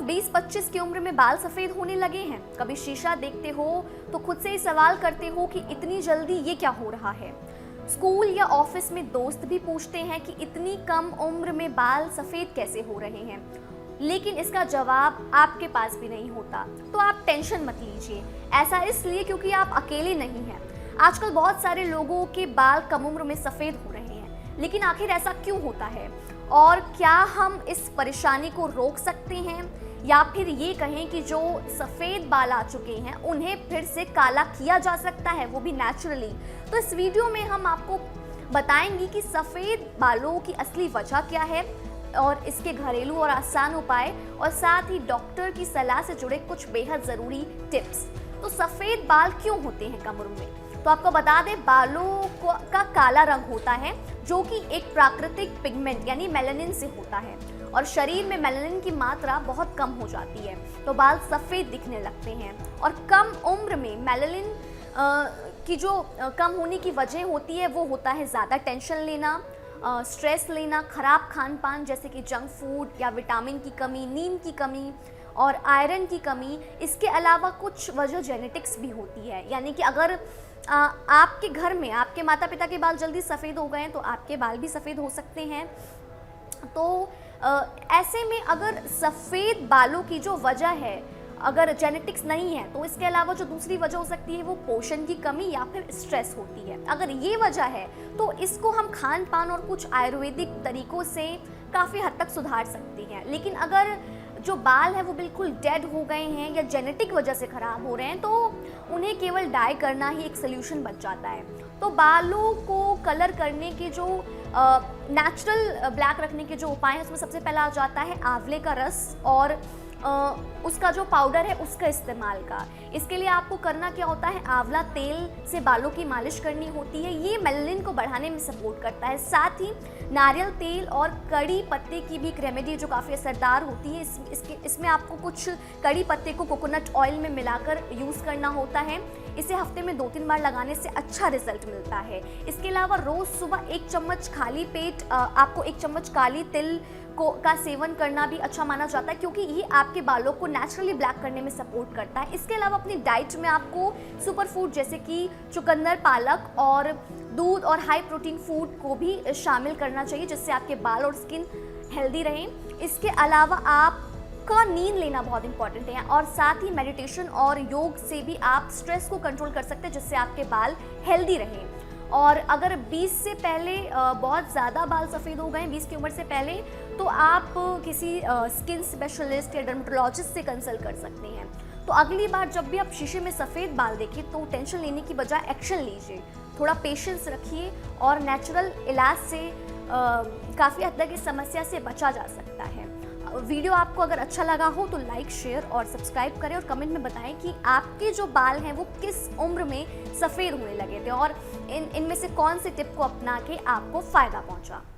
20-25 की उम्र में बाल सफ़ेद होने लगे हैं? कभी शीशा देखते हो तो खुद से ही सवाल करते हो कि इतनी जल्दी ये क्या हो रहा है? स्कूल या ऑफिस में दोस्त भी पूछते हैं कि इतनी कम उम्र में बाल सफ़ेद कैसे हो रहे हैं, लेकिन इसका जवाब आपके पास भी नहीं होता। तो आप टेंशन मत लीजिए, ऐसा इसलिए क्योंकि आप अकेले नहीं हैं। आजकल बहुत सारे लोगों के बाल कम उम्र में सफ़ेद हो रहे हैं, लेकिन आखिर ऐसा क्यों होता है और क्या हम इस परेशानी को रोक सकते हैं, या फिर ये कहें कि जो सफ़ेद बाल आ चुके हैं उन्हें फिर से काला किया जा सकता है, वो भी नेचुरली। तो इस वीडियो में हम आपको बताएंगे कि सफ़ेद बालों की असली वजह क्या है और इसके घरेलू और आसान उपाय, और साथ ही डॉक्टर की सलाह से जुड़े कुछ बेहद ज़रूरी टिप्स। तो सफ़ेद बाल क्यों होते हैं कम उम्र में? तो आपको बता दें, बालों का काला रंग होता है जो कि एक प्राकृतिक पिगमेंट यानी मेलानिन से होता है, और शरीर में मेलानिन की मात्रा बहुत कम हो जाती है तो बाल सफ़ेद दिखने लगते हैं। और कम उम्र में मेलानिन की जो कम होने की वजह होती है वो होता है ज़्यादा टेंशन लेना, स्ट्रेस लेना, ख़राब खान पान जैसे कि जंक फूड या विटामिन की कमी, नींद की कमी और आयरन की कमी। इसके अलावा कुछ वजह जेनेटिक्स भी होती है, यानी कि अगर आपके घर में आपके माता पिता के बाल जल्दी सफ़ेद हो गए हैं तो आपके बाल भी सफ़ेद हो सकते हैं। तो ऐसे में अगर सफ़ेद बालों की जो वजह है अगर जेनेटिक्स नहीं है तो इसके अलावा जो दूसरी वजह हो सकती है वो पोषण की कमी या फिर स्ट्रेस होती है। अगर ये वजह है तो इसको हम खान पान और कुछ आयुर्वेदिक तरीकों से काफ़ी हद तक सुधार सकते हैं। लेकिन अगर जो बाल हैं वो बिल्कुल डेड हो गए हैं या जेनेटिक वजह से ख़राब हो रहे हैं तो उन्हें केवल डाई करना ही एक सोल्यूशन बच जाता है। तो बालों को कलर करने के जो नेचुरल ब्लैक रखने के जो उपाय हैं उसमें सबसे पहला आ जाता है आंवले का रस और उसका जो पाउडर है उसका इस्तेमाल का। इसके लिए आपको करना क्या होता है, आंवला तेल से बालों की मालिश करनी होती है, ये मेलानिन को बढ़ाने में सपोर्ट करता है। साथ ही नारियल तेल और कड़ी पत्ते की भी एक रेमेडी जो काफ़ी असरदार होती है। इसमें आपको कुछ कड़ी पत्ते को कोकोनट ऑयल में मिलाकर यूज़ करना होता है। इसे हफ्ते में 2-3 बार लगाने से अच्छा रिजल्ट मिलता है। इसके अलावा रोज़ सुबह 1 चम्मच खाली पेट आपको 1 चम्मच काली तिल का सेवन करना भी अच्छा माना जाता है, क्योंकि ये आपके बालों को नेचुरली ब्लैक करने में सपोर्ट करता है। इसके अलावा अपनी डाइट में आपको सुपर फूड जैसे कि चुकंदर, पालक और दूध और हाई प्रोटीन फूड को भी शामिल करना चाहिए, जिससे आपके बाल और स्किन हेल्दी रहें। इसके अलावा आपका नींद लेना बहुत इंपॉर्टेंट है, और साथ ही मेडिटेशन और योग से भी आप स्ट्रेस को कंट्रोल कर सकते हैं, जिससे आपके बाल हेल्दी रहें। और अगर 20 से पहले बहुत ज़्यादा बाल सफ़ेद हो गए हैं 20 की उम्र से पहले, तो आप किसी स्किन स्पेशलिस्ट या डर्मेटोलॉजिस्ट से कंसल्ट कर सकते हैं। तो अगली बार जब भी आप शीशे में सफ़ेद बाल देखें तो टेंशन लेने की बजाय एक्शन लीजिए, थोड़ा पेशेंस रखिए और नेचुरल इलाज से काफ़ी हद तक इस समस्या से बचा जा सकता है। वीडियो आपको अगर अच्छा लगा हो तो लाइक, शेयर और सब्सक्राइब करें और कमेंट में बताएं कि आपके जो बाल हैं वो किस उम्र में सफ़ेद होने लगे थे और इनमें से कौन सी टिप को अपना के आपको फ़ायदा पहुंचा।